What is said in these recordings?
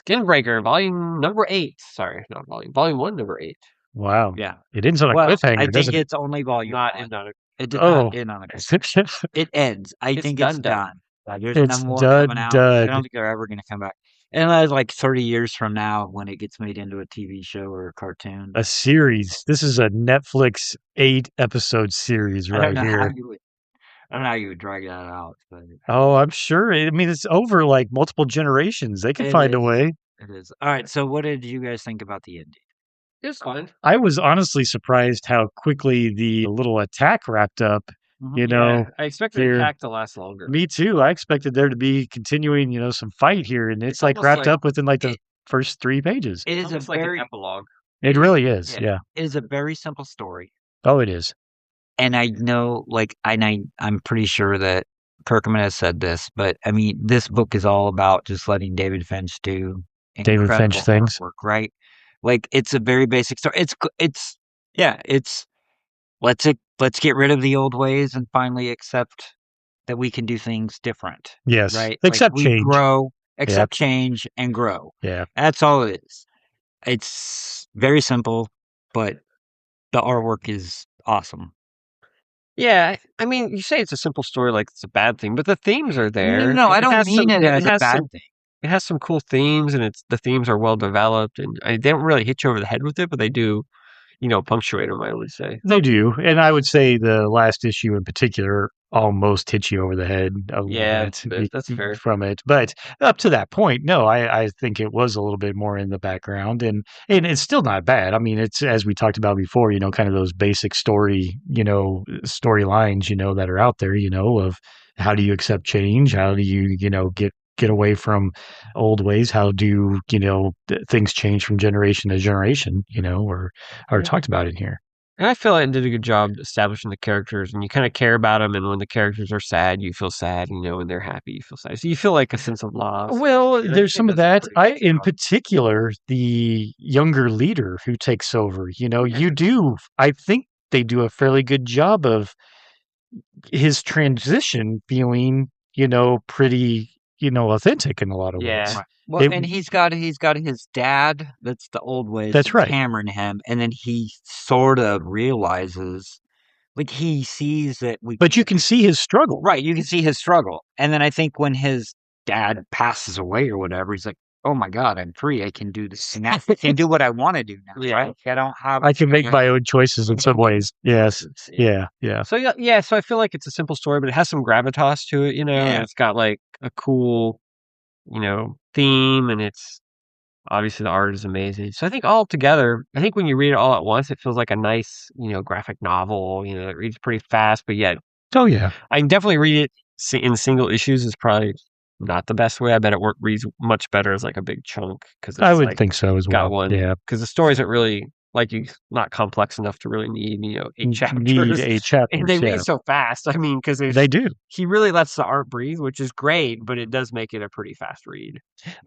Skinbreaker, volume number 8. Sorry, not volume 1, number 8. Wow. Yeah. It ends on a cliffhanger, I doesn't think it's only volume Not one. in not a, It did Oh. not end on a cliffhanger. It ends. I It's think done, it's done. done. Like, there's It's no more done, coming out. done. I don't think they're ever going to come back. Unless like 30 years from now when it gets made into a TV show or a cartoon. A series. This is a Netflix 8-episode series I don't right know here. how you would. I don't know how you would drag that out. But Oh, I'm sure. I mean, it's over like multiple generations. They can It find a is. way. it is. All right. So, what did you guys think about the ending? It was fun. I was honestly surprised how quickly the little attack wrapped up. You know, I expected the here- attack to last longer. me too. I expected there to be continuing, some fight here, and it's like almost wrapped like- up within like the first 3 pages. It is a It's like very. an epilogue. It really is. Yeah. Yeah. It is a very simple story. Oh, it is. And I know, like, I'm pretty sure that Kirkman has said this, but I mean, this book is all about just letting David Finch do David Finch incredible things. artwork, right? Like, it's a very basic story. Let's get rid of the old ways and finally accept that we can do things different, Yes. right? Accept we change. grow, accept change, and grow. Yeah. That's all it is. It's very simple, but the artwork is awesome. Yeah, I mean, you say it's a simple story like it's a bad thing, but the themes are there. No, I don't has mean some- it as a has bad some- thing. It has some cool themes, and the themes are well developed, and they don't really hit you over the head with it, but they do, punctuate them, I would say. They do. And I would say the last issue in particular almost hits you over the head a little Yeah, bit that's fair. from it. But up to that point, no, I think it was a little bit more in the background, and it's still not bad. I mean, it's, as we talked about before, kind of those basic storylines, that are out there, of how do you accept change? How do you, get away from old ways? How do, things change from generation to generation, or talked about in here. And I feel like it did a good job establishing the characters, and you kind of care about them. And when the characters are sad, you feel sad. When they're happy, you feel sad. So you feel like a sense of loss. Well, And I there's think some of that's that. a pretty good In job. particular, the younger leader who takes over, you do, I think they do a fairly good job of his transition feeling, pretty, authentic in a lot of ways. Yeah. Well, It- and he's got his dad. That's the old ways. That's right. Hammering him, and then he sort of realizes, like, he sees that we. But you can see his struggle. Right, you can see his struggle, and then I think when his dad passes away or whatever, he's like, "Oh my God, I'm free. I can do this. And I can do what I want to do now. Yeah. Right? I don't have. I can make my own choices in some ways. Yes. Yeah. Yeah. So yeah, so I feel like it's a simple story, but it has some gravitas to it, and Yeah. it's got like a cool, theme, and it's obviously the art is amazing. So I think all together, I think when you read it all at once, it feels like a nice, graphic novel. It reads pretty fast, but yet Oh, yeah. I can definitely read it in single issues. Is probably not the best way. I bet it reads much better as like a big chunk because I would think so as got well. one. Yeah. Because the story isn't really not complex enough to really need 8 chapters. Need 8 chapters. And they yeah. read so fast. I mean, because They do. he really lets the art breathe, which is great, but it does make it a pretty fast read.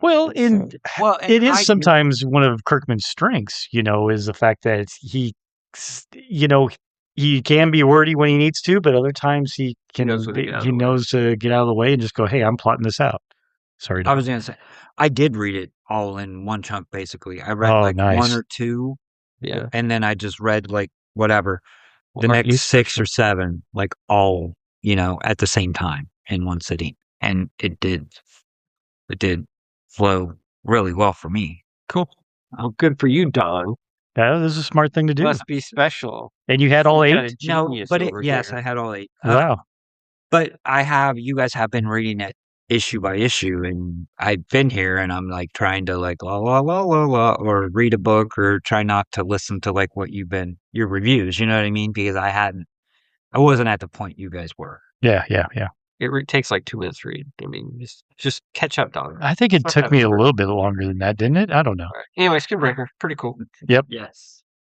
Well, and Well, and it I- is sometimes one of Kirkman's strengths, is the fact that he can be wordy when he needs to, but other times he knows when to get out of he the way. knows to get out of the way and just go, "Hey, I'm plotting this out." Sorry. I was gonna say, I did read it all in one chunk. Basically, I read Oh, like nice. 1 or 2, Yeah. and then I just read like whatever the Or next you- 6 or 7, like all at the same time in one sitting, and it did flow really well for me. Cool. Well, good for you, Don. That was a smart thing to do. Must be special. And you had all 8? Kinda No, genius but over yes, here. I had all 8. Wow. But you guys have been reading it issue by issue, and I've been here and I'm like trying to like la la la la la or read a book or try not to listen to like your reviews, you know what I mean? Because I wasn't at the point you guys were. Yeah. It takes like 2 minutes to read. I mean, just catch up, Don. I think it Not took that me a hard. little bit longer than that, didn't it? I don't know. All right. Anyway, Skinbreaker, pretty cool. Yep. Yes.